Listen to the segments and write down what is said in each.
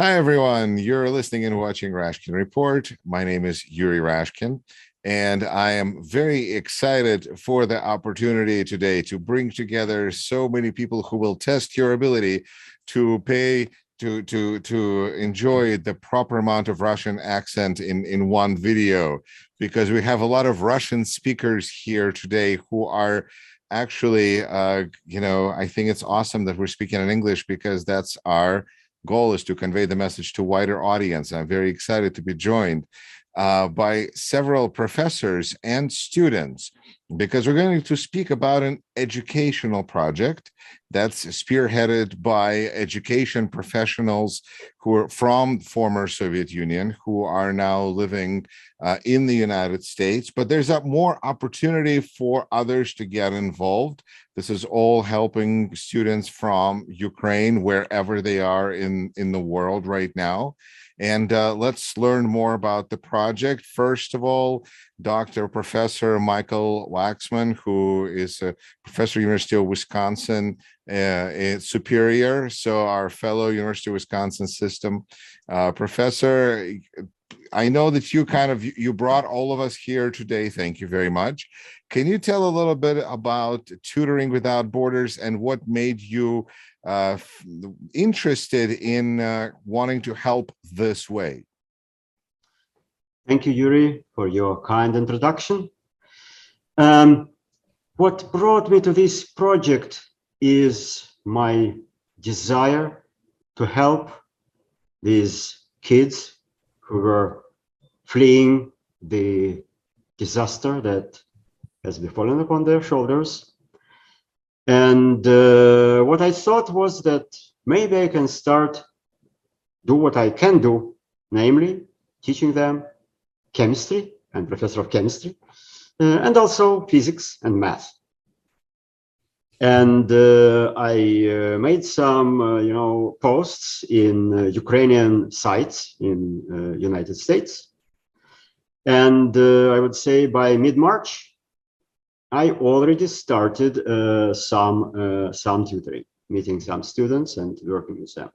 Hi, everyone. You're listening and watching Rashkin Report. My name is Yuri Rashkin, and I am very excited for the opportunity today to bring together so many people who will test your ability to pay to enjoy the proper amount of Russian accent in one video, because we have a lot of Russian speakers here today who are actually I think it's awesome that we're speaking in English, because that's our goal, is to convey the message to wider audience. I'm very excited to be joined by several professors and students, because we're going to speak about an educational project that's spearheaded by education professionals who are from former Soviet Union, who are now living in the United States. But there's a more opportunity for others to get involved. This is all helping students from Ukraine, wherever they are in the world right now. And let's learn more about the project. First of all, Dr. Professor Michael Waxman, who is a professor at University of Wisconsin in Superior, so our fellow University of Wisconsin system. Professor, I know that you brought all of us here today. Thank you very much. Can you tell a little bit about Tutoring Without Borders and what made you interested in wanting to help this way? Thank you, Yuri, for your kind introduction. What brought me to this project is my desire to help these kids who were fleeing the disaster that has befallen upon their shoulders. And what I thought was that maybe I can do what I can do, namely teaching them chemistry. I'm professor of chemistry, and also physics and math. And I made some, posts in Ukrainian sites in United States. And I would say by mid-March, I already started some tutoring, meeting some students and working with them.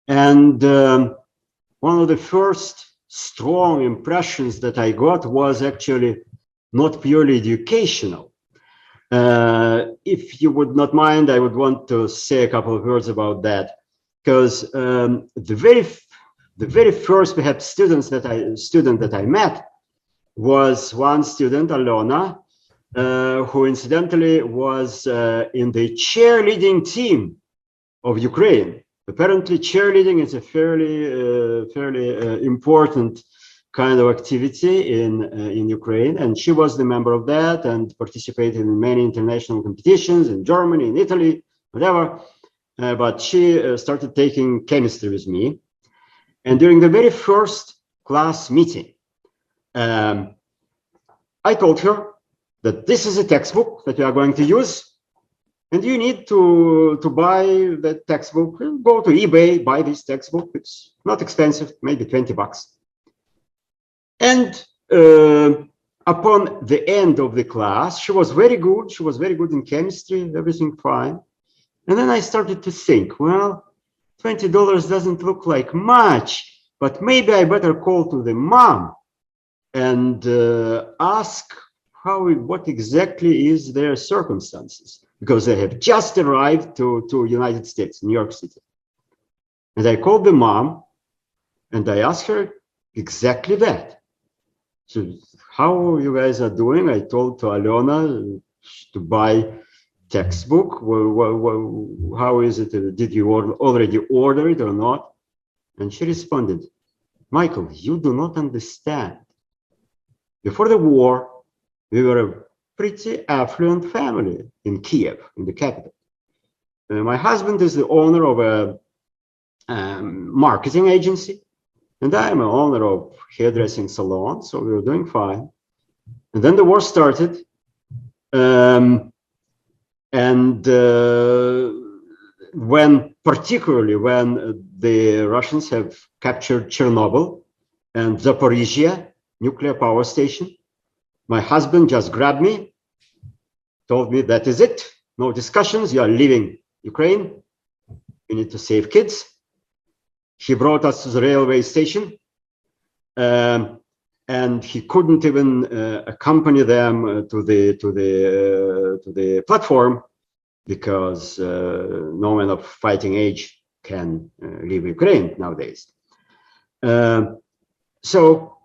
And one of the first strong impressions that I got was actually not purely educational. If you would not mind, I would want to say a couple of words about that, because the very first perhaps student that I met was one student, Alona, who incidentally was in the cheerleading team of Ukraine. Apparently, cheerleading is a fairly important kind of activity in Ukraine, and she was the member of that and participated in many international competitions in Germany, in Italy, whatever. But she started taking chemistry with me, and during the very first class meeting, I told her that this is a textbook that we are going to use, and you need to buy that textbook. Go to eBay, buy this textbook. It's not expensive, maybe $20. And upon the end of the class, she was very good. She was very good in chemistry, everything fine. And then I started to think, well, $20 doesn't look like much, but maybe I better call to the mom and ask what exactly is their circumstances, because they have just arrived to United States, New York City. And I called the mom and I asked her exactly that. So how you guys are doing? I told to Alona to buy textbook. How is it? Did you already order it or not? And she responded, Michael, you do not understand. Before the war, we were a pretty affluent family in Kiev, in the capital. My husband is the owner of a marketing agency, and I am an owner of hairdressing salon, so we were doing fine. And then the war started, particularly when the Russians have captured Chernobyl and Zaporizhia nuclear power station, my husband just grabbed me, told me that is it, no discussions, you are leaving Ukraine, you need to save kids. He brought us to the railway station, and he couldn't even accompany them to the platform because no man of fighting age can leave Ukraine nowadays. So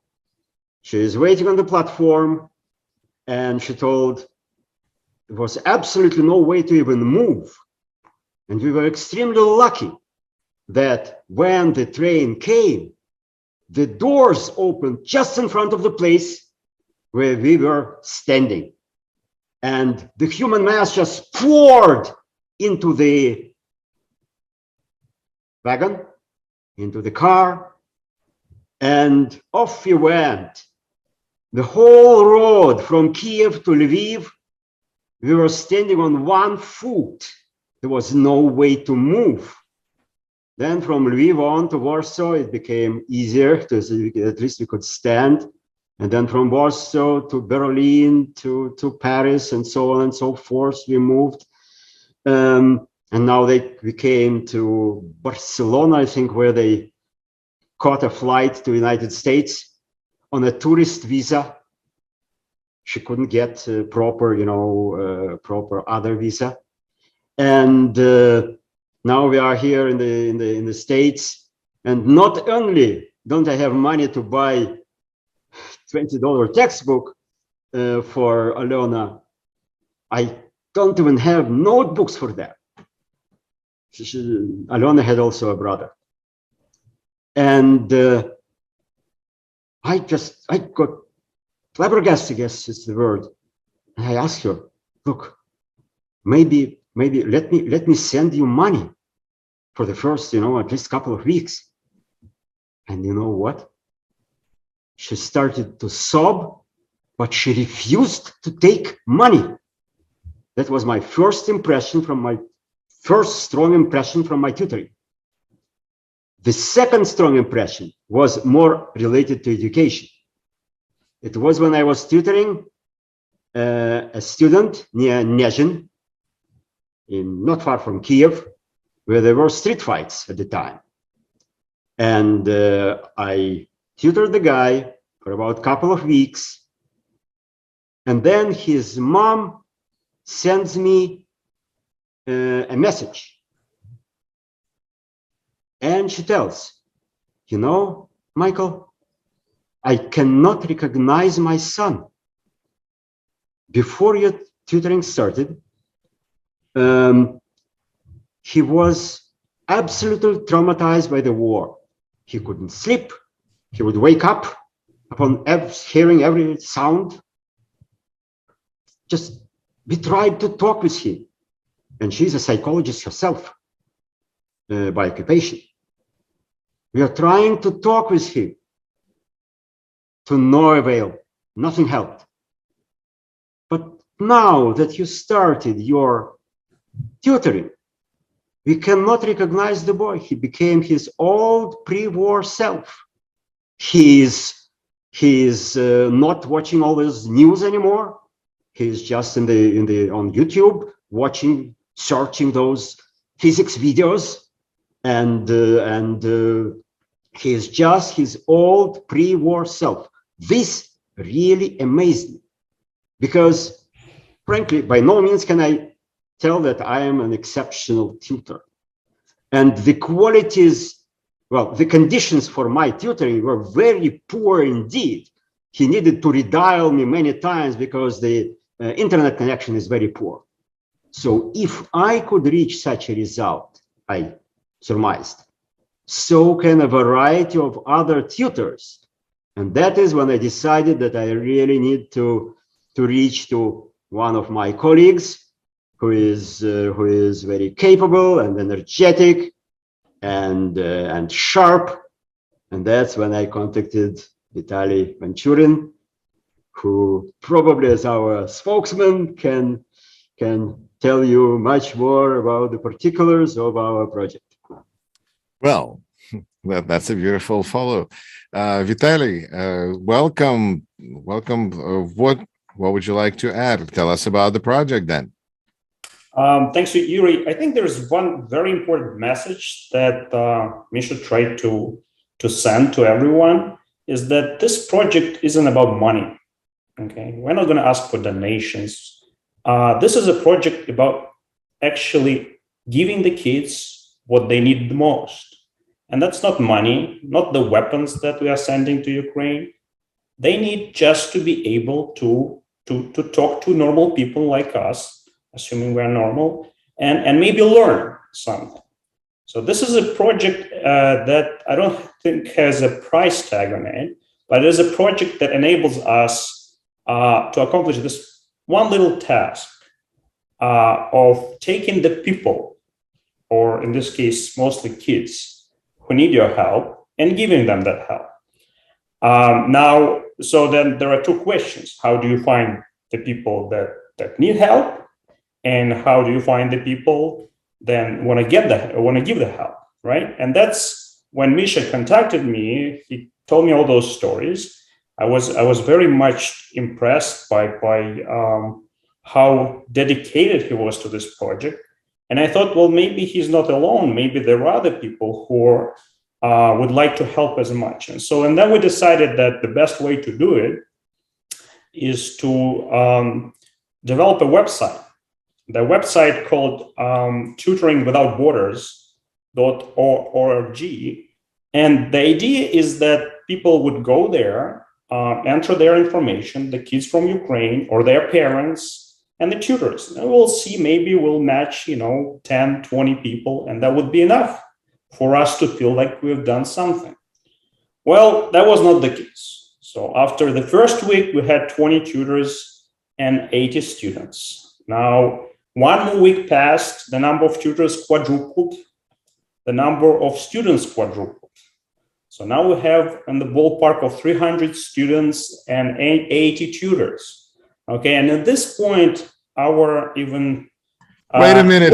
she is waiting on the platform, and she told there was absolutely no way to even move. And we were extremely lucky that when the train came, the doors opened just in front of the place where we were standing. And the human mass just poured into the wagon, into the car, and off we went. The whole road from Kiev to Lviv, we were standing on one foot. There was no way to move. Then from Lviv on to Warsaw, it became easier, because at least we could stand. And then from Warsaw to Berlin to Paris and so on and so forth, we moved. And now we came to Barcelona, I think, where they caught a flight to the United States on a tourist visa. She couldn't get proper, proper other visa. And now we are here in the States. And not only don't I have money to buy $20 textbook for Alona, I don't even have notebooks for that. Alona had also a brother. And I got flabbergasted, I guess is the word. And I asked her, look, maybe let me send you money for the first, at least couple of weeks. And you know what? She started to sob, but she refused to take money. That was my first strong impression from my tutoring. The second strong impression was more related to education. It was when I was tutoring a student near Nezhin, not far from Kiev, where there were street fights at the time. And I tutored the guy for about a couple of weeks. And then his mom sends me a message. And she tells, Michael, I cannot recognize my son. Before your tutoring started, he was absolutely traumatized by the war. He couldn't sleep. He would wake up upon hearing every sound. We tried to talk with him. And she's a psychologist herself by occupation. We are trying to talk with him. To no avail. Nothing helped. But now that you started your tutoring, we cannot recognize the boy. He became his old pre-war self. He's not watching all this news anymore. He's just on YouTube searching those physics videos, and he's just his old pre-war self. This really amazed me, because frankly, by no means can I tell that I am an exceptional tutor. And the qualities, the conditions for my tutoring were very poor indeed. He needed to redial me many times because the internet connection is very poor. So if I could reach such a result, I surmised, so can a variety of other tutors. And that is when I decided that I really need to reach to one of my colleagues who is very capable and energetic and sharp. And that's when I contacted Vitaly Vanchurin, who probably as our spokesman can tell you much more about the particulars of our project. Well, that's a beautiful follow. Vitaly, welcome. What would you like to add? Tell us about the project then. Thanks to Yuri. I think there's one very important message that Misha tried to send to everyone is that this project isn't about money. Okay, we're not going to ask for donations. This is a project about actually giving the kids what they need the most. And that's not money, not the weapons that we are sending to Ukraine. They need just to be able to talk to normal people like us, assuming we're normal, and maybe learn something. So this is a project that I don't think has a price tag on it, but it is a project that enables us to accomplish this one little task of taking the people, or in this case, mostly kids, who need your help and giving them that help. Now, so then there are two questions. How do you find the people that need help? And how do you find the people that want to give the help, right? And that's when Misha contacted me. He told me all those stories. I was very much impressed by how dedicated he was to this project. And I thought, well, maybe he's not alone. Maybe there are other people who would like to help as much. And then we decided that the best way to do it is to develop a website. The website called Tutoring Without Borders.org. And the idea is that people would go there, enter their information, the kids from Ukraine or their parents, and the tutors. And we'll see, maybe we'll match, 10, 20 people, and that would be enough for us to feel like we've done something. Well, that was not the case. So after the first week, we had 20 tutors and 80 students. Now, one more week passed, the number of tutors quadrupled, the number of students quadrupled. So now we have in the ballpark of 300 students and 80 tutors. Okay, and at this point, our even wait a minute.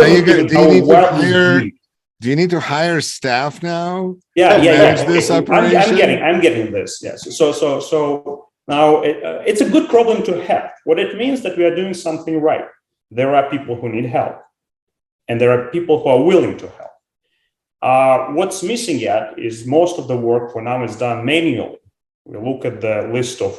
Do you need to hire staff now? Yeah. This operation? I'm getting this. Yes. So now it's a good problem to have. What it means that we are doing something right. There are people who need help, and there are people who are willing to help. What's missing yet is most of the work for now is done manually. We look at the list of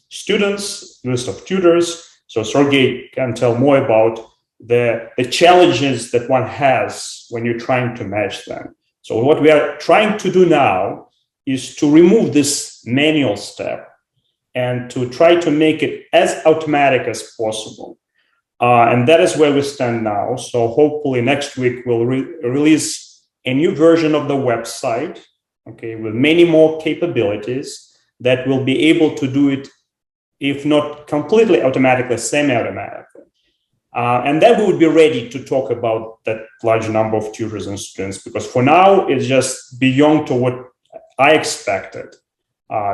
students, list of tutors. So Sergey can tell more about the challenges that one has when you're trying to match them. So what we are trying to do now is to remove this manual step and to try to make it as automatic as possible. And that is where we stand now. So hopefully next week we'll release a new version of the website, okay, with many more capabilities that will be able to do it, if not completely automatically, semi-automatically. And then we would be ready to talk about that large number of tutors and students, because for now, it's just beyond to what I expected,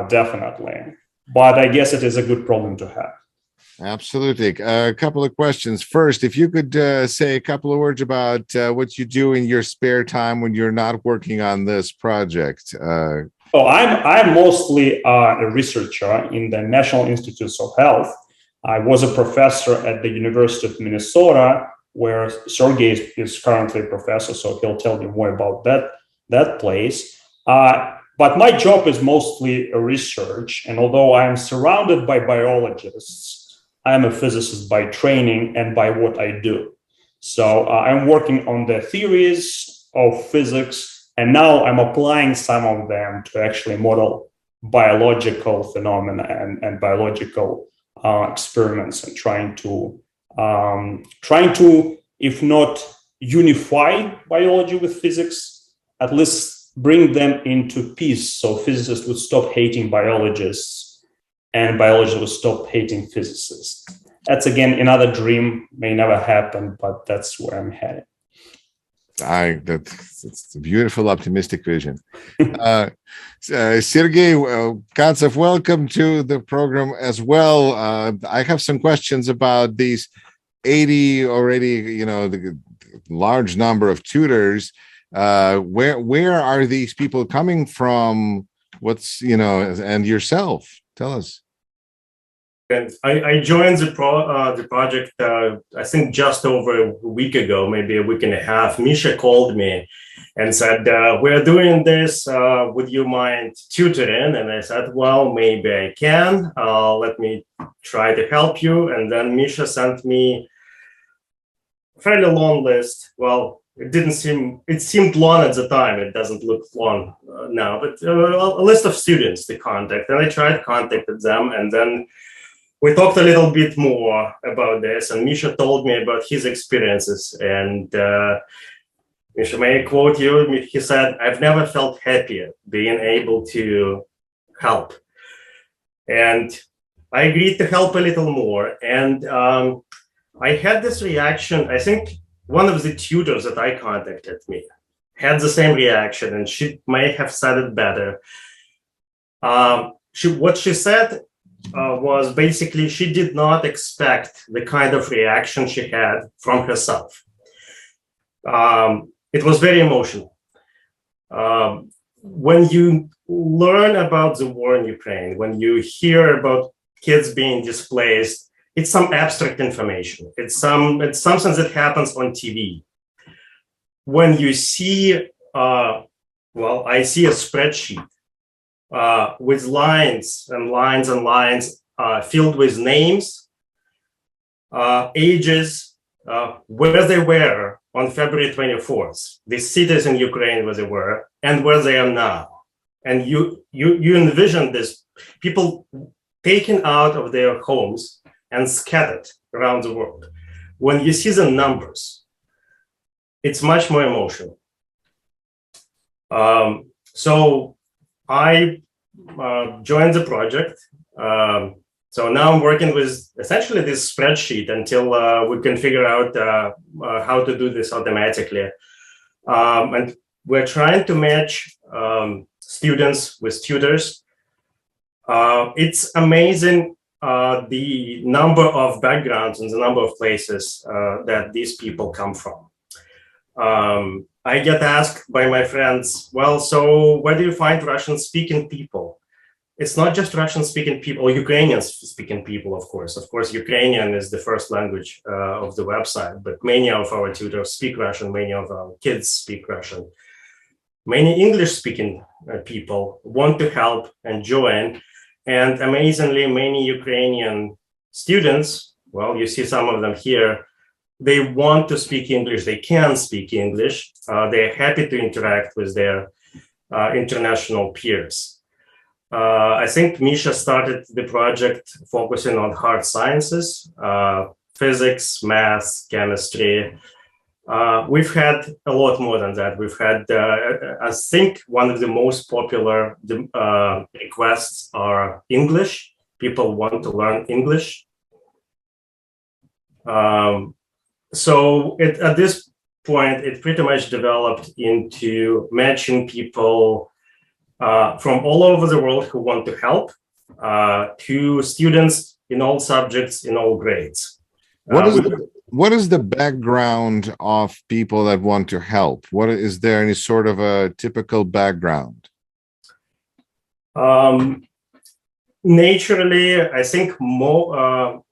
definitely. But I guess it is a good problem to have. Absolutely. A couple of questions. First, if you could say a couple of words about what you do in your spare time when you're not working on this project. I'm mostly a researcher in the National Institutes of Health. I was a professor at the University of Minnesota, where Sergey is currently a professor, so he'll tell you more about that place. But my job is mostly a research, and although I am surrounded by biologists, I am a physicist by training and by what I do. So I'm working on the theories of physics, and now I'm applying some of them to actually model biological phenomena and biological experiments, and trying to, if not unify biology with physics, at least bring them into peace, so physicists would stop hating biologists and biologists would stop hating physicists. That's again another dream, may never happen, but that's where I'm headed. It's a beautiful, optimistic vision. Sergey Kantsov, welcome to the program as well. I have some questions about these 80 already, the large number of tutors. Where are these people coming from? What's, and yourself? Tell us. And I joined the project, I think just over a week ago, maybe a week and a half. Misha called me and said, we're doing this, would you mind tutoring? And I said, well, maybe I can. Let me try to help you. And then Misha sent me a fairly long list. Well, it seemed long at the time. It doesn't look long now, but a list of students to contact. And I tried contacted them, and then we talked a little bit more about this, and Misha told me about his experiences. And Misha, may I quote you? He said, "I've never felt happier being able to help." And I agreed to help a little more. And I had this reaction. I think one of the tutors that I contacted me had the same reaction, and she may have said it better. What she said was basically she did not expect the kind of reaction she had from herself. It was very emotional. When you learn about the war in Ukraine, when you hear about kids being displaced, it's some abstract information. It's something that happens on TV. When you see, well, I see a spreadsheet with lines and lines and lines filled with names, ages, where they were on February 24th, the cities in Ukraine where they were, and where they are now. And you envision this, people taken out of their homes and scattered around the world. When you see the numbers, it's much more emotional. So I joined the project. So now I'm working with essentially this spreadsheet until we can figure out how to do this automatically. And we're trying to match students with tutors. It's amazing the number of backgrounds and the number of places that these people come from. I get asked by my friends, well, so where do you find Russian-speaking people? It's not just Russian-speaking people or Ukrainian-speaking people, of course. Of course, Ukrainian is the first language of the website, but many of our tutors speak Russian, many of our kids speak Russian. Many English-speaking people want to help and join, and amazingly, many Ukrainian students, well, you see some of them here, they want to speak English, they can speak English, they're happy to interact with their international peers. I think Misha started the project focusing on hard sciences, physics, math, chemistry. We've had a lot more than that. We've had, I think one of the most popular requests are English. People want to learn English. So at this point, it pretty much developed into matching people from all over the world who want to help to students in all subjects, in all grades. What is the background of people that want to help? What is there any sort of a typical background? Naturally, I think more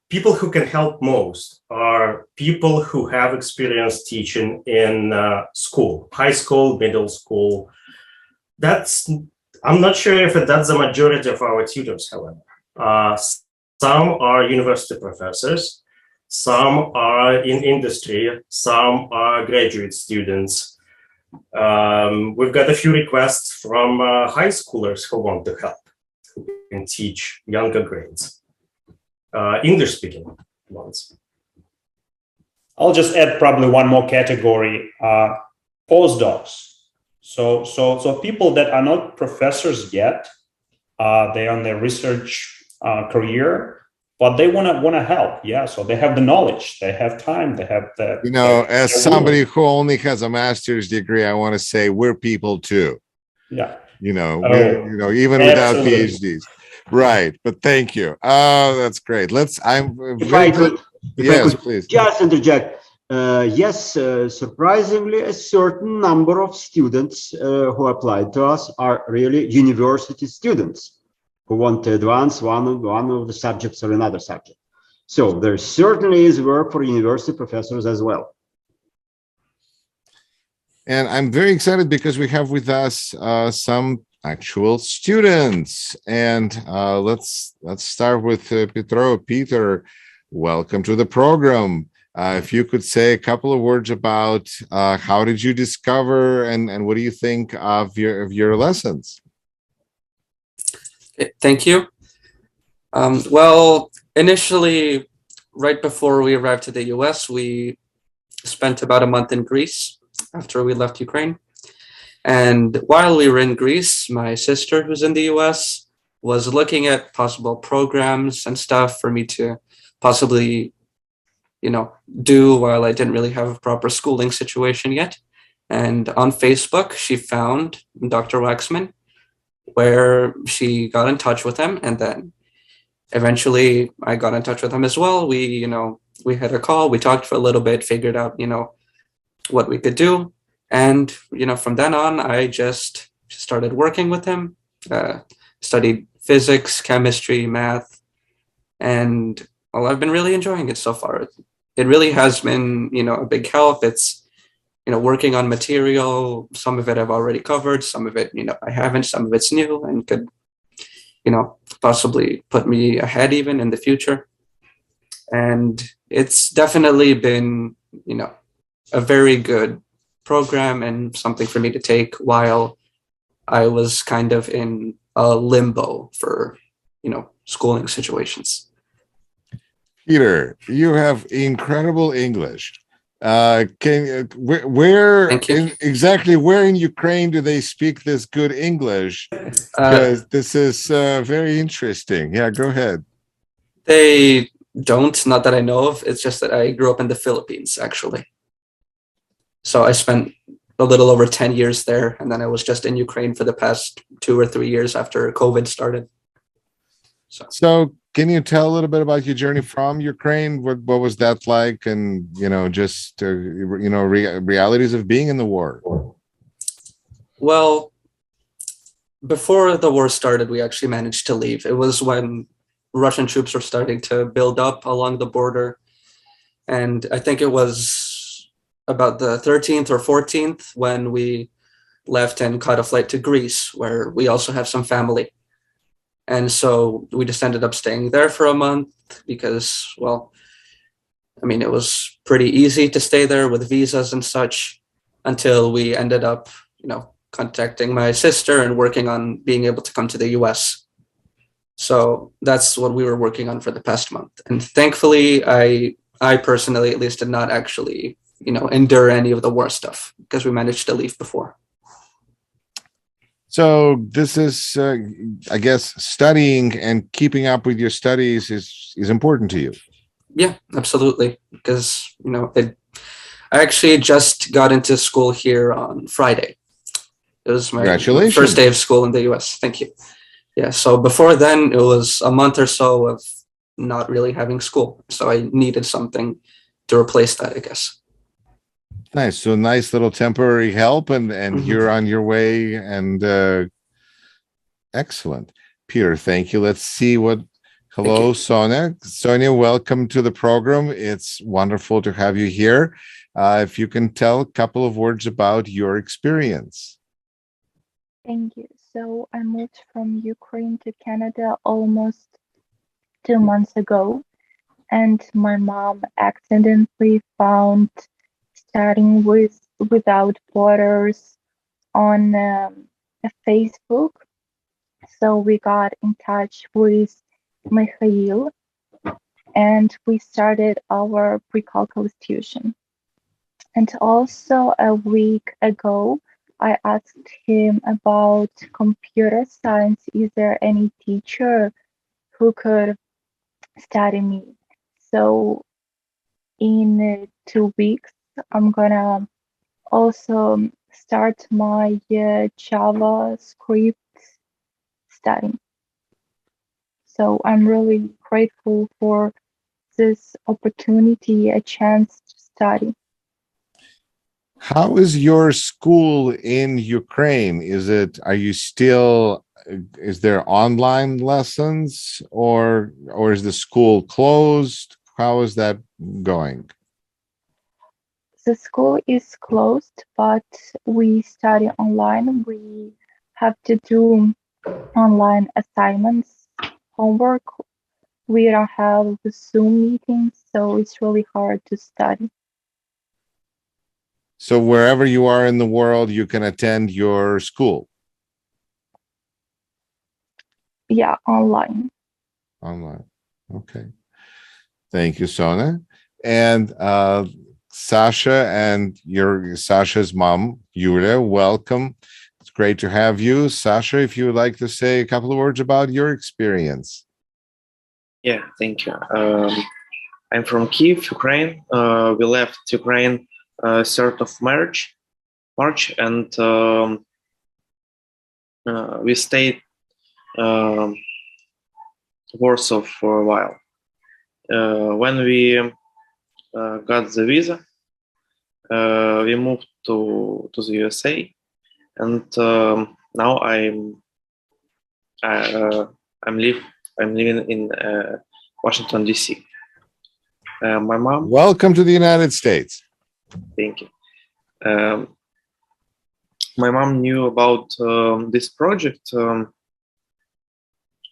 people who can help most are people who have experience teaching in school, high school, middle school. I'm not sure if that's the majority of our tutors, however. Some are university professors, some are in industry, some are graduate students. We've got a few requests from high schoolers who want to help, who can teach younger grades, English-speaking ones. I'll just add probably one more category, postdocs. So people that are not professors yet, they're on their research career, but they want to help. Yeah, so they have the knowledge, they have time, they have the. You know, as somebody who only has a master's degree, I want to say we're people too. Yeah. You know, even without PhDs, right? But thank you. Oh, that's great. Yes, please. Just interject. Yes, surprisingly, a certain number of students who applied to us are really university students. who want to advance one of the subjects or another subject. So there certainly is work for university professors as well. And I'm very excited because we have with us some actual students. And let's start with Petro. Peter, welcome to the program. If you could say a couple of words about how did you discover and what do you think of your lessons? Thank you. Well, initially, right before we arrived to the US, we spent about a month in Greece after we left Ukraine. And while we were in Greece, my sister, who's in the US, was looking at possible programs and stuff for me to possibly, do while I didn't really have a proper schooling situation yet. And on Facebook, she found Dr. Waxman, where she got in touch with him. And then eventually I got in touch with him as well. We had a call, we talked for a little bit, figured out, what we could do. And, from then on, I just started working with him, studied physics, chemistry, math, and well, I've been really enjoying it so far. It really has been, a big help. It's, working on material. Some of it I've already covered, some of it, I haven't, some of it's new and could, possibly put me ahead even in the future. And it's definitely been, a very good program and something for me to take while I was kind of in a limbo for, schooling situations. Peter, you have incredible English. Exactly where in Ukraine do they speak this good English? Because this is very interesting. Yeah, go ahead. They don't, not that I know of. It's just that I grew up in the Philippines, actually. So I spent a little over 10 years there, and then I was just in Ukraine for the past 2 or 3 years after COVID started. So can you tell a little bit about your journey from Ukraine? What was that like? And, realities of being in the war. Well, before the war started, we actually managed to leave. It was when Russian troops were starting to build up along the border. And I think it was about the 13th or 14th when we left and caught a flight to Greece, where we also have some family. And so we just ended up staying there for a month because, well, it was pretty easy to stay there with visas and such until we ended up, contacting my sister and working on being able to come to the US. So that's what we were working on for the past month. And thankfully, I personally, at least, did not actually, endure any of the war stuff because we managed to leave before. So this is, I guess, studying and keeping up with your studies is important to you. Yeah, absolutely. Because, I actually just got into school here on Friday. It was my first day of school in the US. Thank you. Yeah, so before then, it was a month or so of not really having school. So I needed something to replace that, I guess. Nice. So nice little temporary help and you're on your way and excellent. Peter, thank you. Let's see what hello, Sonia. Sonia, welcome to the program. It's wonderful to have you here. If you can tell a couple of words about your experience. Thank you. So I moved from Ukraine to Canada almost 2 months ago, and my mom accidentally found Tutoring Without Borders on Facebook. So we got in touch with Mikhail and we started our pre-calculus tuition. And also a week ago, I asked him about computer science. Is there any teacher who could study me? So in 2 weeks, I'm gonna also start my JavaScript study. So I'm really grateful for this opportunity, a chance to study. How is your school in Ukraine? Are you still is there online lessons, or is the school closed? How is that going? The school is closed, but we study online. We have to do online assignments, homework. We don't have the Zoom meetings, so it's really hard to study. So wherever you are in the world, you can attend your school Yeah, online. online. Okay. Thank you, Sona. And Sasha and Sasha's mom, Yulia, welcome. It's great to have you. Sasha, if you would like to say a couple of words about your experience. Yeah, thank you. I'm from Kiev, Ukraine. We left Ukraine 3rd of March, and we stayed Warsaw for a while. When we got the visa, we moved to the USA, and now I'm living in Washington D.C. My mom. Welcome to the United States. Thank you. My mom knew about this project.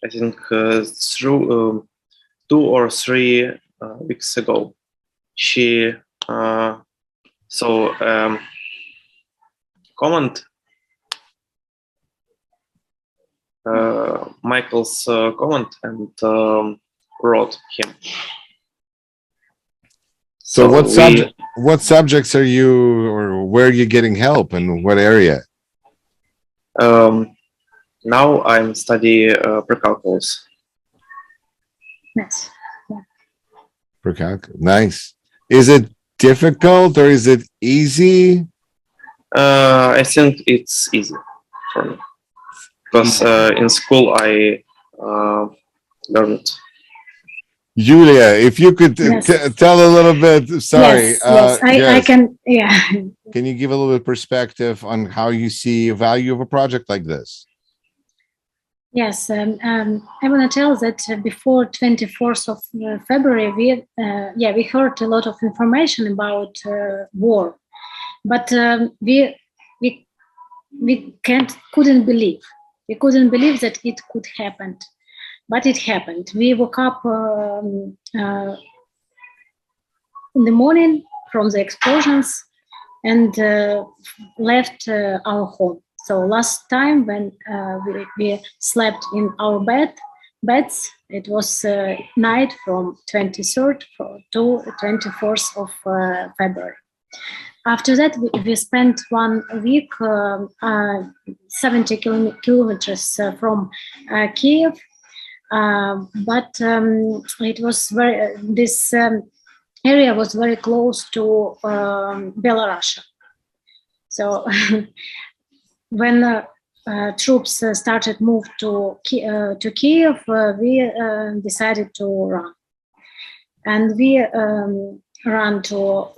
I think through 2 or 3 weeks ago. She saw comment, Michael's comment, and wrote him. So what subjects are you, or where are you getting help, and what area? Now I'm studying pre-calculus. Yes. Pre-calculus. Nice. Is it difficult or is it easy? I think it's easy for me because in school I learned. Julia, if you could Yes. tell a little bit, sorry. Yes, I can, yeah. Can you give a little bit perspective on how you see the value of a project like this? Yes, I want to tell that before 24th of February, we heard a lot of information about war, but we couldn't believe. We couldn't believe that it could happen, but it happened. We woke up in the morning from the explosions and left our home. So last time when we slept in our beds, it was night from 23rd to 24th of February. After that, we spent 1 week 70 kilometers from Kiev, but it was this area was very close to Belarus. So when troops started move to Kiev, we decided to run, and we ran to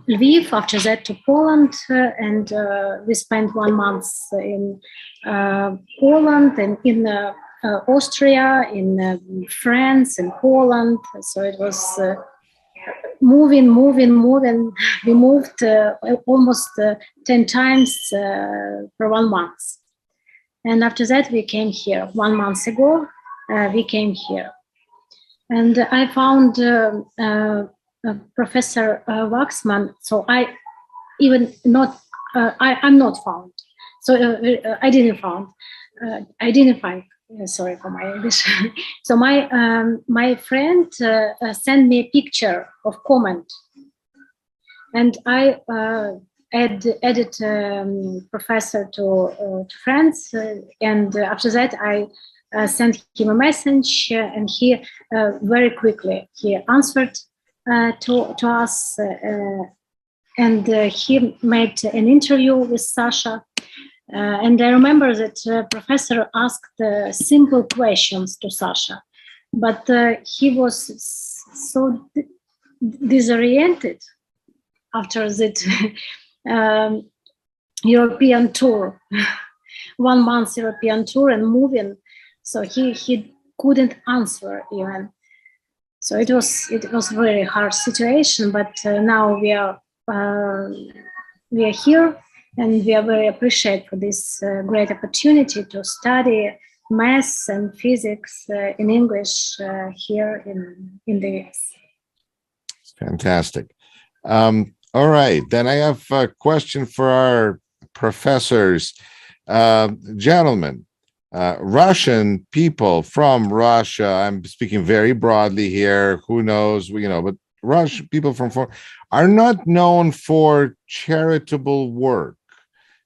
Lviv. After that, to Poland, and we spent 1 month in Poland and in Austria, in France, and Poland. So it was moving. We moved almost 10 times for 1 month. And after that, we came here 1 month ago. We came here. And I found Professor Waxman. So I'm not found. So I didn't find. Sorry for my English. So my friend sent me a picture of comment, and I added professor to friends, and after that I sent him a message, and he very quickly he answered to us, and he made an interview with Sasha. And I remember that professor asked simple questions to Sasha, but he was so disoriented after that European tour 1 month European tour and moving. So he couldn't answer even. So it was very hard situation, but now we are here, and we are very appreciative for this great opportunity to study maths and physics in English here in the US. Fantastic. All right, then I have a question for our professors. Gentlemen, Russian people from Russia, I'm speaking very broadly here, who knows, but Russian people from are not known for charitable work.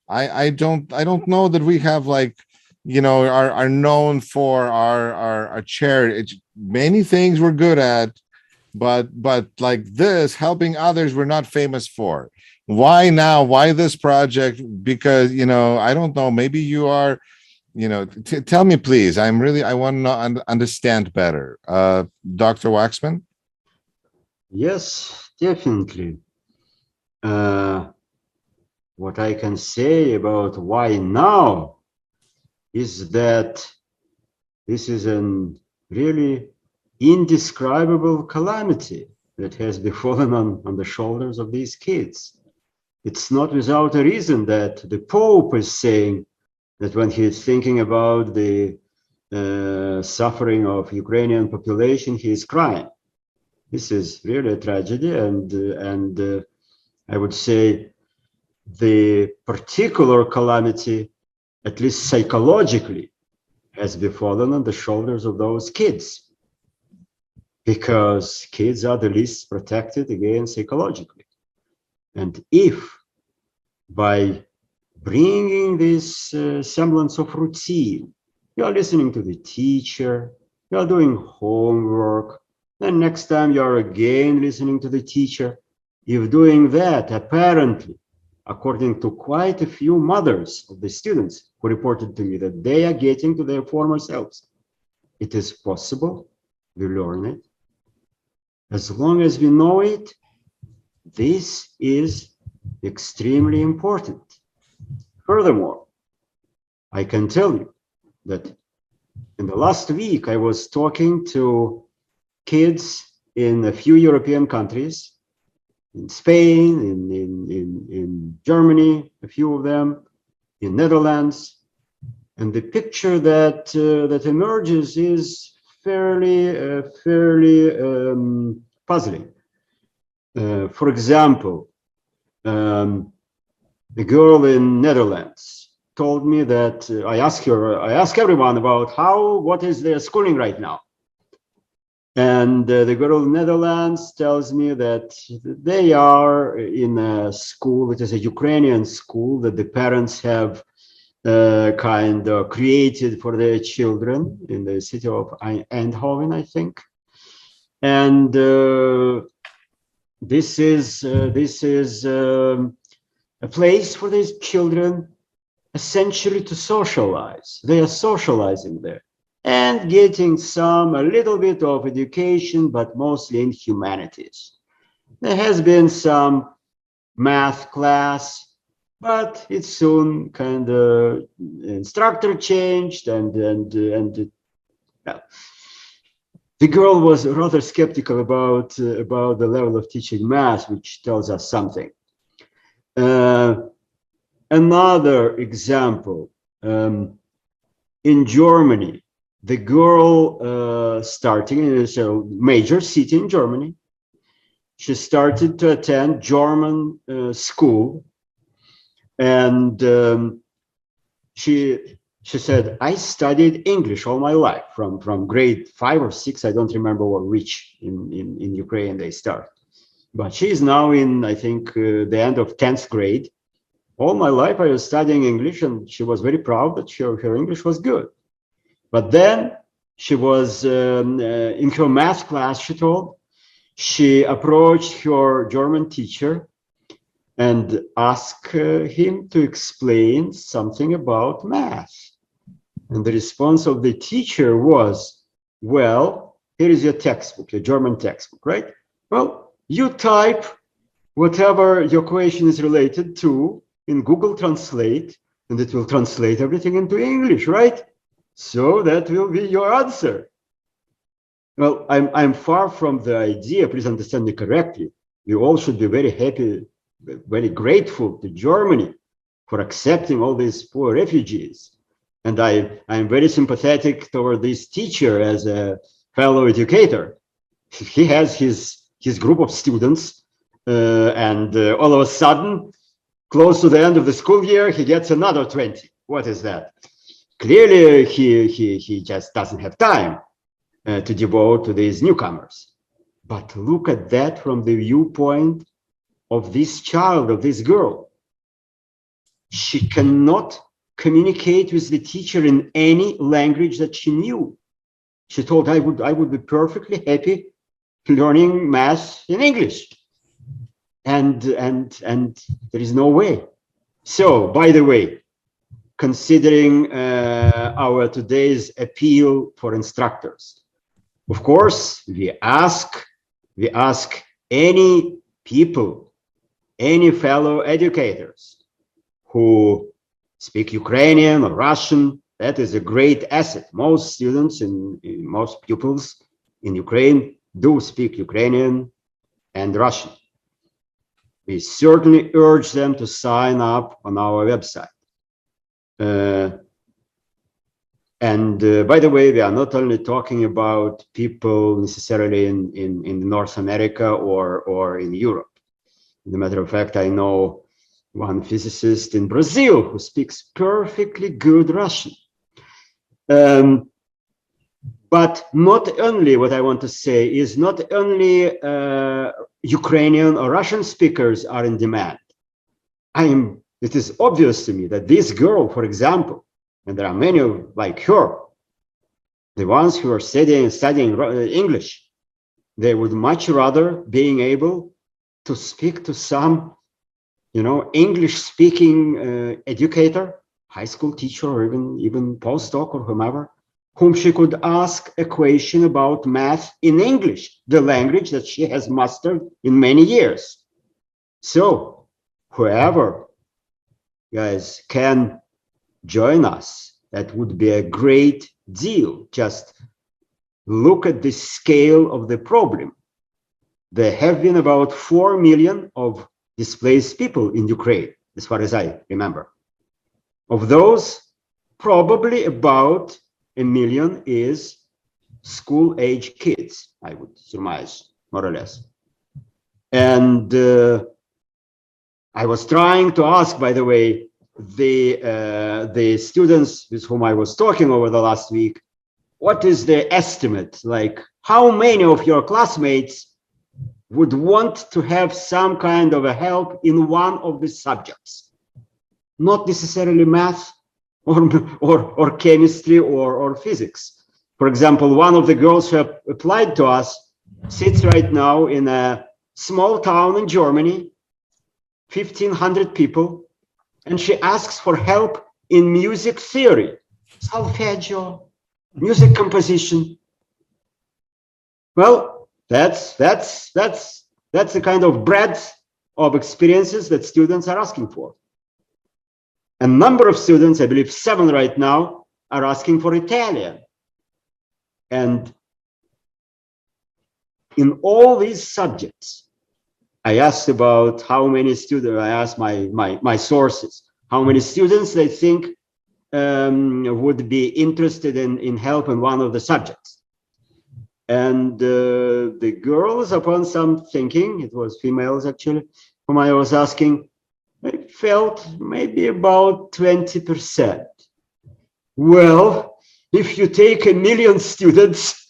I don't know that we have are known for our charity. Many things we're good at, but like this, helping others, we're not famous for. Why now? Why this project? Because I don't know, maybe you are, tell me please. I want to understand better. Dr. Waxman? Yes, definitely. What I can say about why now is that this is a really indescribable calamity that has befallen on the shoulders of these kids. It's not without a reason that the Pope is saying that when he is thinking about the suffering of Ukrainian population, he is crying. This is really a tragedy, and I would say the particular calamity, at least psychologically, has befallen on the shoulders of those kids, because kids are the least protected, again, psychologically. And if by bringing this semblance of routine, you are listening to the teacher, you are doing homework, then next time you are again listening to the teacher, if doing that, apparently, according to quite a few mothers of the students who reported to me that they are getting to their former selves, it is possible, we learn it. As long as we know it, this is extremely important. Furthermore, I can tell you that in the last week, I was talking to kids in a few European countries, in Spain, in Germany, a few of them, in Netherlands, and the picture that that emerges is fairly puzzling. For example, a girl in Netherlands told me that I ask everyone about what is their schooling right now. And the girl in Netherlands tells me that they are in a school, it is a Ukrainian school that the parents have kind of created for their children in the city of Eindhoven, I think. And this is a place for these children essentially to socialize. They are socializing there and getting a little bit of education, but mostly in humanities. There has been some math class, but it soon kind of instructor changed, and the girl was rather skeptical about the level of teaching math, which tells us something. Another example, in Germany, the girl starting in a major city in Germany, she started to attend German school, and she said, I studied English all my life from grade 5 or 6. I don't remember which in Ukraine they start. But she's now in, I think, the end of 10th grade. All my life I was studying English, and she was very proud that her English was good. But then she was in her math class, she told, she approached her German teacher and asked him to explain something about math. And the response of the teacher was, well, here is your textbook, your German textbook, right? Well, you type whatever your question is related to in Google Translate, and it will translate everything into English, right? So that will be your answer. Well, I'm far from the idea, please understand me correctly. We all should be very happy, very grateful to Germany for accepting all these poor refugees. And I'm very sympathetic toward this teacher as a fellow educator. He has his group of students, and all of a sudden, close to the end of the school year, he gets another 20. What is that? Clearly, he just doesn't have time to devote to these newcomers. But look at that from the viewpoint of this child, of this girl. She cannot communicate with the teacher in any language that she knew. She told, I would be perfectly happy learning math in English. And there is no way. So, by the way, considering our today's appeal for instructors, of course, we ask any people, any fellow educators who speak Ukrainian or Russian. That is a great asset. Most students and most pupils in Ukraine do speak Ukrainian and Russian. We certainly urge them to sign up on our website. By the way, we are not only talking about people necessarily in North America or in Europe. As a matter of fact, I know one physicist in Brazil who speaks perfectly good Russian. But not only, what I want to say is not only Ukrainian or Russian speakers are in demand. It is obvious to me that this girl, for example, and there are many like her, the ones who are studying English, they would much rather being able to speak to some, English-speaking educator, high school teacher, or even postdoc or whomever, whom she could ask a question about math in English, the language that she has mastered in many years. So, whoever, guys, can join us, that would be a great deal. Just look at the scale of the problem. There have been about 4 million of displaced people in Ukraine, as far as I remember. Of those, probably about 1 million is school-age kids, I would surmise, more or less. And I was trying to ask, by the way, the students with whom I was talking over the last week, what is the estimate? Like, how many of your classmates would want to have some kind of a help in one of the subjects? Not necessarily math or chemistry or physics. For example, one of the girls who applied to us sits right now in a small town in Germany, 1,500 people, and she asks for help in music theory, solfeggio, music composition. Well, that's the kind of breadth of experiences that students are asking for. A number of students, I believe 7 right now, are asking for Italian. And in all these subjects, I asked about how many students, I asked my sources, how many students they think would be interested in help in one of the subjects. And the girls, upon some thinking, it was females actually, whom I was asking, I felt maybe about 20%. Well, if you take 1 million students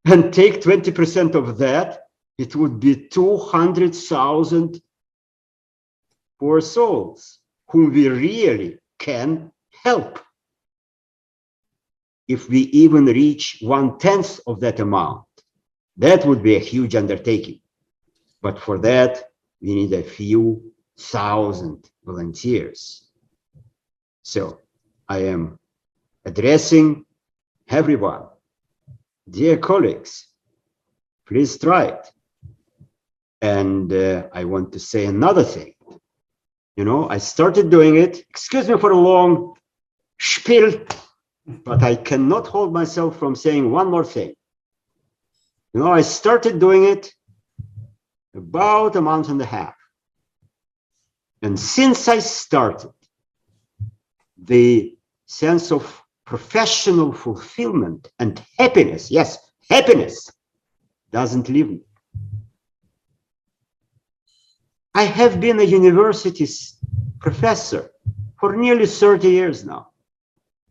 and take 20% of that, it would be 200,000 poor souls whom we really can help. If we even reach 1/10 of that amount, that would be a huge undertaking. But for that, we need a few thousand volunteers. So I am addressing everyone. Dear colleagues, please try it. And I want to say another thing. You know, I started doing it. Excuse me for a long spiel, but I cannot hold myself from saying one more thing. You know, I started doing it about a month and a half. And since I started, the sense of professional fulfillment and happiness, yes, happiness, doesn't leave me. I have been a university professor for nearly 30 years now.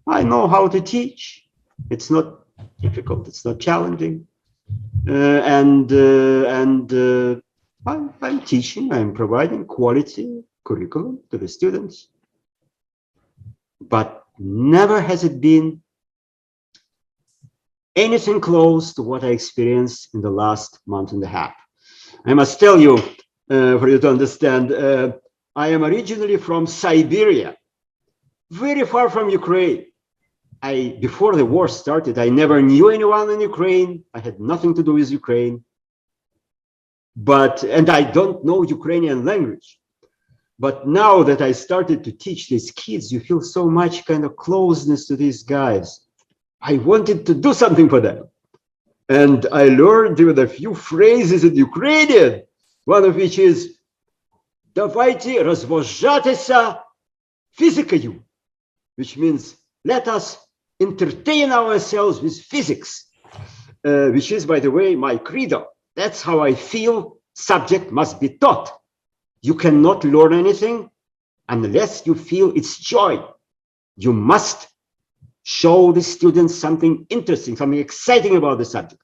I know how to teach. It's not difficult, it's not challenging. I'm teaching, I'm providing quality curriculum to the students. But never has it been anything close to what I experienced in the last month and a half. I must tell you, for you to understand, I am originally from Siberia, very far from Ukraine. Before the war started, I never knew anyone in Ukraine. I had nothing to do with Ukraine. And I don't know Ukrainian language. But now that I started to teach these kids, you feel so much kind of closeness to these guys. I wanted to do something for them. And I learned with a few phrases in Ukrainian, one of which is "Давайте розважатися фізикою," which means let us entertain ourselves with physics, which is, by the way, my credo. That's how I feel subject must be taught. You cannot learn anything unless you feel its joy. You must show the students something interesting, something exciting about the subject.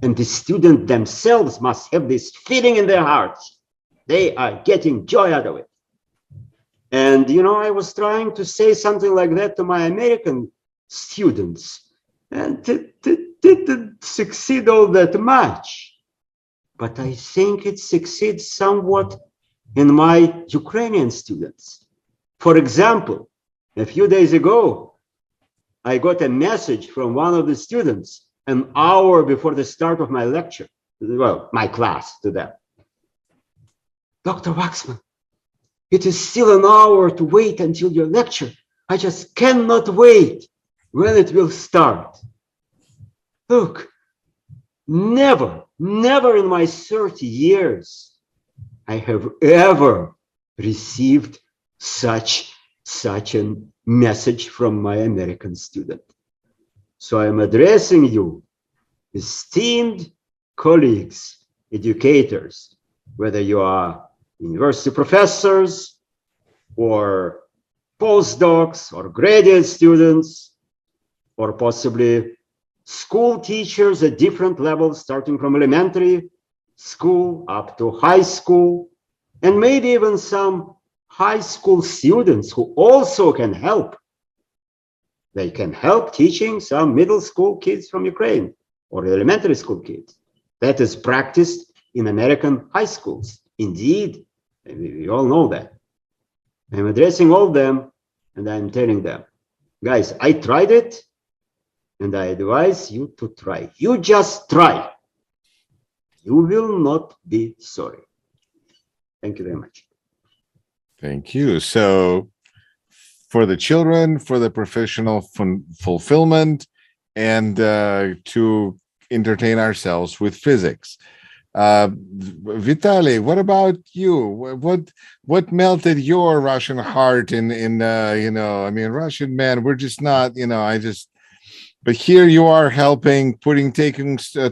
And the students themselves must have this feeling in their hearts. They are getting joy out of it. And, you know, I was trying to say something like that to my American students, and it didn't succeed all that much. But I think it succeeds somewhat in my Ukrainian students. For example, a few days ago, I got a message from one of the students an hour before the start of my lecture, well, my class to them. "Dr. Waxman, it is still an hour to wait until your lecture. I just cannot wait when it will start." Look, never in my 30 years I have ever received such a message from my American student. So I am addressing you, esteemed colleagues, educators, whether you are university professors or postdocs or graduate students, or possibly school teachers at different levels, starting from elementary school up to high school, and maybe even some high school students who also can help. They can help teaching some middle school kids from Ukraine or elementary school kids. That is practiced in American high schools. Indeed, we all know that. I'm addressing all of them and I'm telling them, guys, I tried it and I advise you to try. You just try. You will not be sorry. Thank you very much. Thank you. So for the children, for the professional fulfillment, and to entertain ourselves with physics. Vitaly, what about you? What melted your Russian heart in you know, I mean, Russian man, we're just not, you know, but here you are helping, taking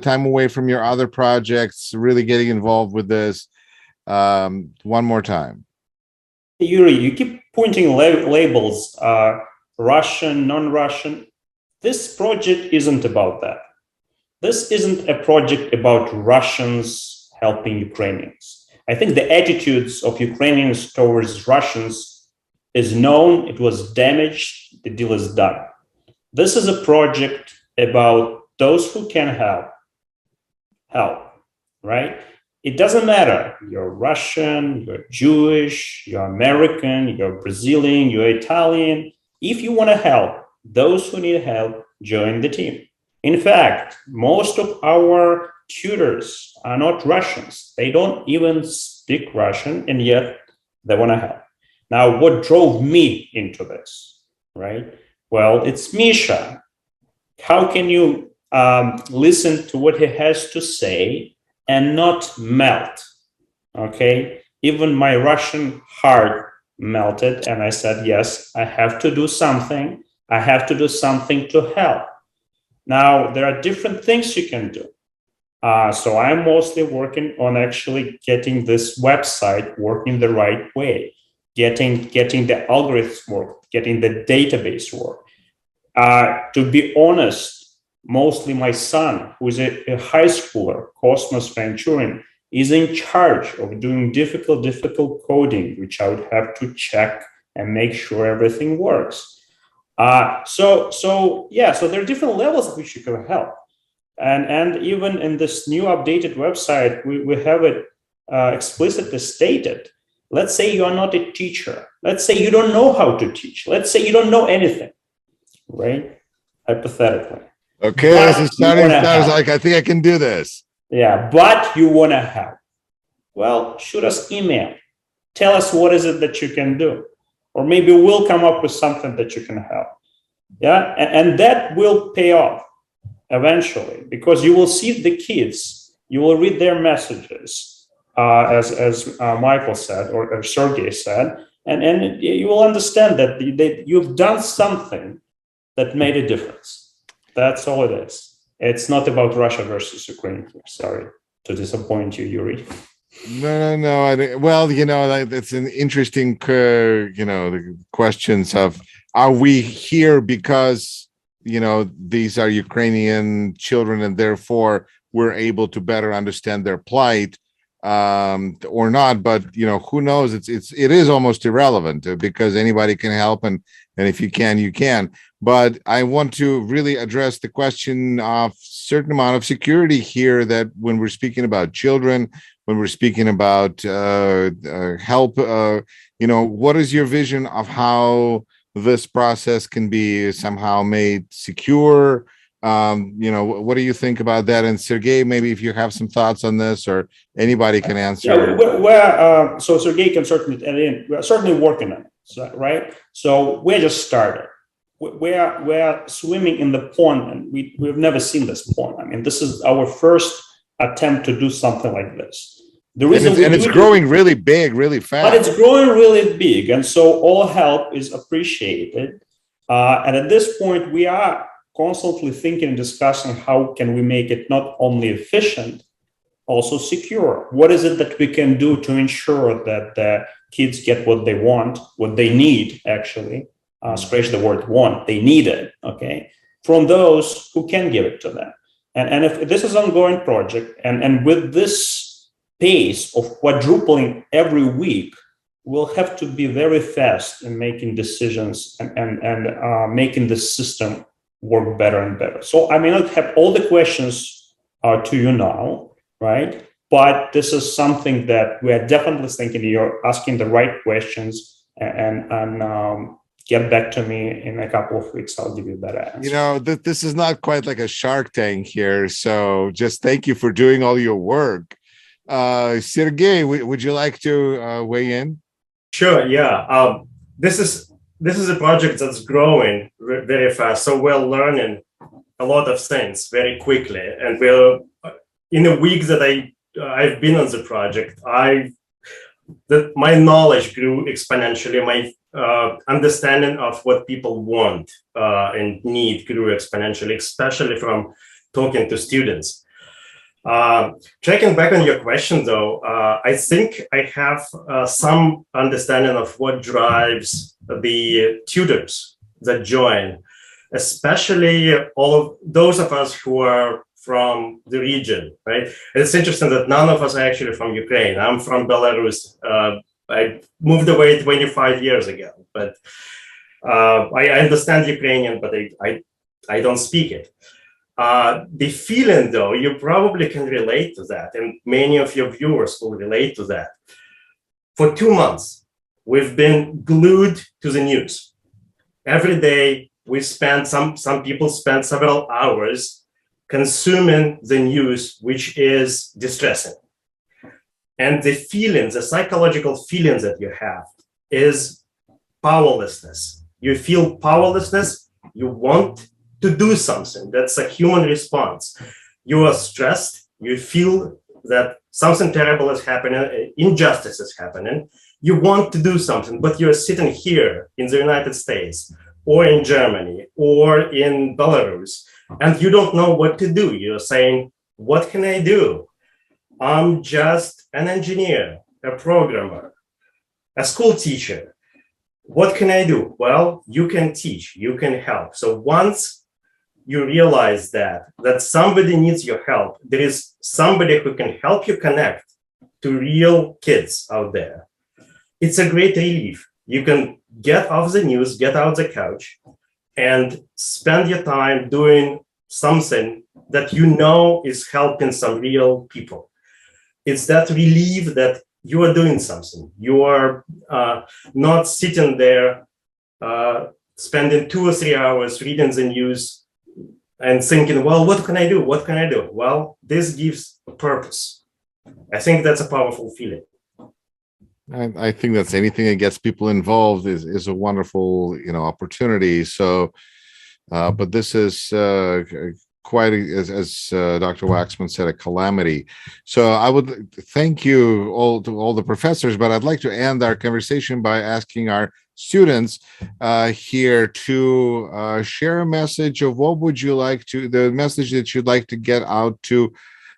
time away from your other projects, really getting involved with this. One more time. Yuri, you keep pointing labels, Russian, non-Russian. This project isn't about that. This isn't a project about Russians helping Ukrainians. I think the attitudes of Ukrainians towards Russians is known, it was damaged, the deal is done. This is a project about those who can help, right? It doesn't matter, you're Russian, you're Jewish, you're American, you're Brazilian, you're Italian. If you want to help those who need help, join the team. In fact, most of our tutors are not Russians. They don't even speak Russian, and yet they want to help. Now, what drove me into this, right? Well, it's Misha. How can you listen to what he has to say and not melt? Okay, even my Russian heart melted, and I said, yes, I have to do something. I have to do something to help. Now, there are different things you can do. So I'm mostly working on actually getting this website working the right way, getting the algorithms work, getting the database work. To be honest, mostly my son, who is a high schooler, Cosmos Venturin, is in charge of doing difficult coding, which I would have to check and make sure everything works. So there are different levels at which you can help. And even in this new updated website, we have it explicitly stated. Let's say you are not a teacher. Let's say you don't know how to teach. Let's say you don't know anything, right? Hypothetically. Okay, this sounds like I think I can do this. Yeah, but you want to help. Well, shoot us email. Tell us what is it that you can do. Or maybe we'll come up with something that you can help. Yeah, and that will pay off eventually, because you will see the kids, you will read their messages, as Michael said, or Sergey said, and you will understand that you've done something that made a difference. That's all it is. It's not about Russia versus Ukraine. Sorry to disappoint you, Yuri. No. Well, it's an interesting, the questions of, are we here because, these are Ukrainian children and therefore we're able to better understand their plight, or not? But, who knows? It is almost irrelevant, because anybody can help. And if you can, you can. But I want to really address the question of certain amount of security here, that when we're speaking about children, when we're speaking about help, what is your vision of how this process can be somehow made secure? What do you think about that? And Sergey, maybe if you have some thoughts on this, or anybody can answer. Yeah, so Sergey can certainly add in. We're certainly working on it, right? So we're just started. We're swimming in the pond, and we've never seen this pond. I mean, this is our first attempt to do something like this. The reason it's growing really big, really fast. But it's growing really big, and so all help is appreciated. And at this point, we are constantly thinking and discussing how can we make it not only efficient, also secure. What is it that we can do to ensure that the kids get what they want, what they need, actually? Scratch the word want, they need it, okay, from those who can give it to them. And if this is an ongoing project, and with this pace of quadrupling every week, we'll have to be very fast in making decisions and making the system work better and better. So I may not have all the questions to you now, right? But this is something that we are definitely thinking. You're asking the right questions, and get back to me in a couple of weeks. I'll give you a better answer. This is not quite like a Shark Tank here. So just thank you for doing all your work. Sergey, would you like to weigh in? Sure. Yeah. This is a project that's growing very fast. So we're learning a lot of things very quickly. And we're in a week that I've been on the project, my knowledge grew exponentially. My understanding of what people want and need grew exponentially, especially from talking to students. Checking back on your question, though, I think I have some understanding of what drives the tutors that join, especially all of those of us who are from the region, right? And it's interesting that none of us are actually from Ukraine. I'm from Belarus. I moved away 25 years ago, but I understand Ukrainian, but I don't speak it. The feeling, though, you probably can relate to that, and many of your viewers will relate to that. For 2 months, we've been glued to the news. Every day, some people spend several hours consuming the news, which is distressing. And the feelings, the psychological feelings that you have is powerlessness. You feel powerlessness. You want to do something. That's a human response. You are stressed. You feel that something terrible is happening, injustice is happening. You want to do something, but you're sitting here in the United States or in Germany or in Belarus, and you don't know what to do. You're saying, what can I do? I'm just an engineer, a programmer, a school teacher. What can I do? Well, you can teach, you can help. So once you realize that somebody needs your help, there is somebody who can help you connect to real kids out there. It's a great relief. You can get off the news, get out the couch, and spend your time doing something that you know is helping some real people. It's that relief that you are doing something. You are not sitting there spending 2 or 3 hours reading the news and thinking, well, what can I do? What can I do? Well, this gives a purpose. I think that's a powerful feeling. I think that's anything that gets people involved is a wonderful, opportunity. So, but this is quite, as Dr. Waxman said, a calamity. So I would thank you all to all the professors, but I'd like to end our conversation by asking our students here to share a message of what would you like to, the message that you'd like to get out to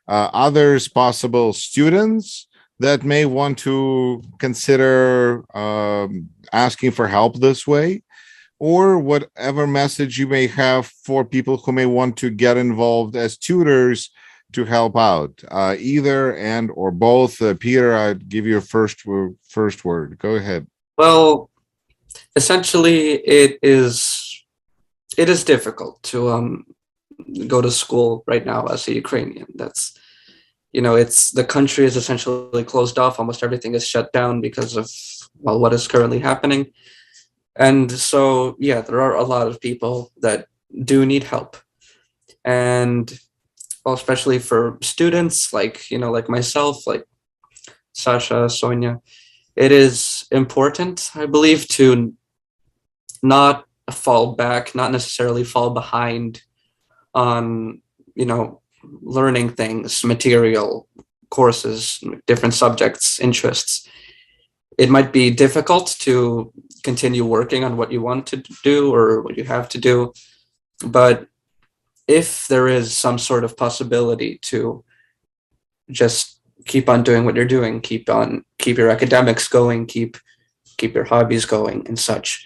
others, possible students that may want to consider asking for help this way, or whatever message you may have for people who may want to get involved as tutors to help out, either and or both. Peter, I'd give you a first word. Go ahead. Well, essentially, it is difficult to go to school right now as a Ukrainian. That's, it's, the country is essentially closed off. Almost everything is shut down because of, well, what is currently happening. And so, yeah, there are a lot of people that do need help. And, well, especially for students like, like myself, like Sasha, Sonia, it is important, I believe, to not fall back, not necessarily fall behind on, learning things, material, courses, different subjects, interests. It might be difficult to continue working on what you want to do or what you have to do, but if there is some sort of possibility to just keep on doing what you're doing, keep your academics going, keep your hobbies going and such,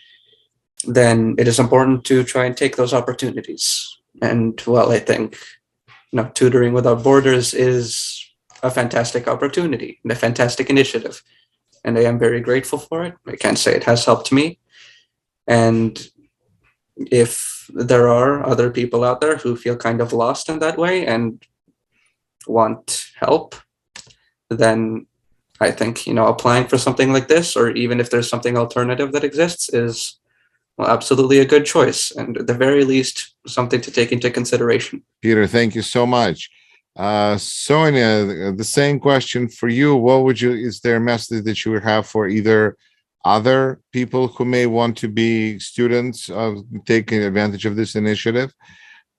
then it is important to try and take those opportunities. And, well, I think Tutoring Without Borders is a fantastic opportunity and a fantastic initiative, and I am very grateful for it. I can't say it has helped me. And if there are other people out there who feel kind of lost in that way and want help, then I think, applying for something like this, or even if there's something alternative that exists, is, well, absolutely a good choice, and at the very least, something to take into consideration. Peter, thank you so much. Sonia, the same question for you. Is there a message that you would have for either other people who may want to be students taking advantage of this initiative,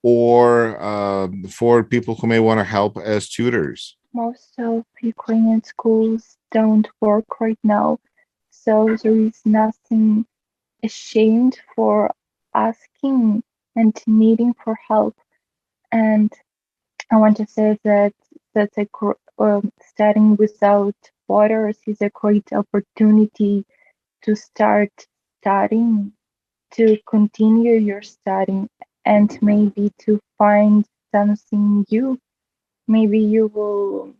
or for people who may want to help as tutors? Most of Ukrainian schools don't work right now, so there is nothing ashamed for asking and needing for help. And I want to say that Studying Without Borders is a great opportunity to start studying, to continue your studying, and maybe to find something new. Maybe you will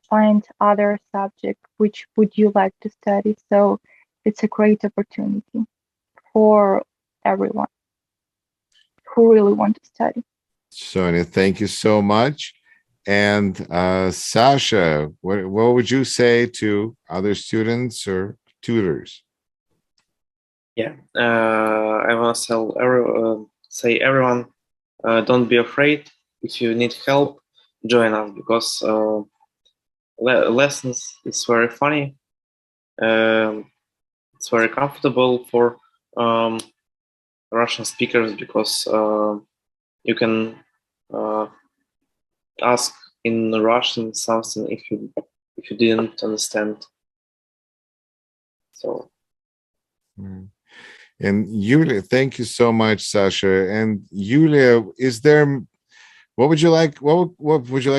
find other subject which would you like to study. So it's a great opportunity for everyone who really want to study. Sonia, thank you so much. And Sasha, what would you say to other students or tutors? Yeah, I want to say everyone, don't be afraid. If you need help, join us, because lessons is very funny. it's very comfortable for Russian speakers because you can ask in Russian something if you didn't understand. So. And Yulia, thank you so much, Sasha. And Yulia, what would you like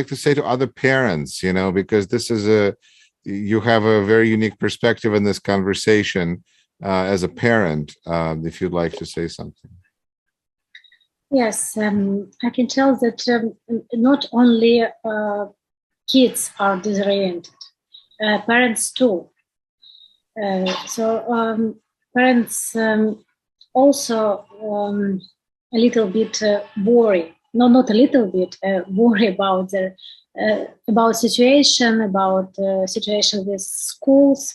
to say to other parents, because you have a very unique perspective in this conversation as a parent, if you'd like to say something. Yes, I can tell that not only kids are disoriented, parents too. So parents also a little bit worry. No, not a little bit. Worry about the situation with schools,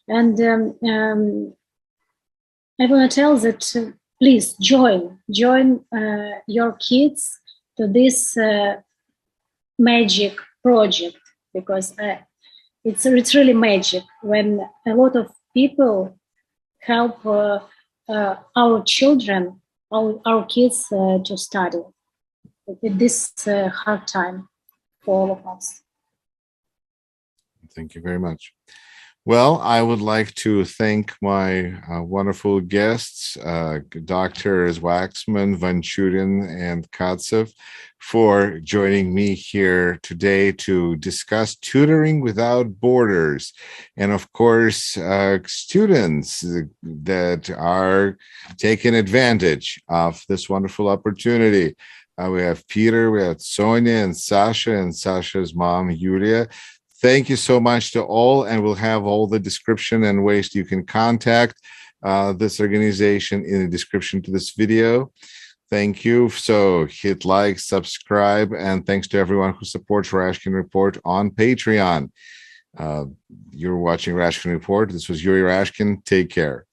and I want to tell that please join your kids to this magic project, because it's really magic when a lot of people help our children, our kids to study at this hard time for all of us. Thank you very much. Well, I would like to thank my wonderful guests, Doctors Waxman, Vanchurin, and Katsev, for joining me here today to discuss Tutoring Without Borders. And of course, students that are taking advantage of this wonderful opportunity. We have Peter, we have Sonia and Sasha's mom, Yulia. Thank you so much to all, and we'll have all the description and ways you can contact this organization in the description to this video. Thank you. So hit like, subscribe, and thanks to everyone who supports Rashkin Report on Patreon. You're watching Rashkin Report. This was Yuri Rashkin. Take care.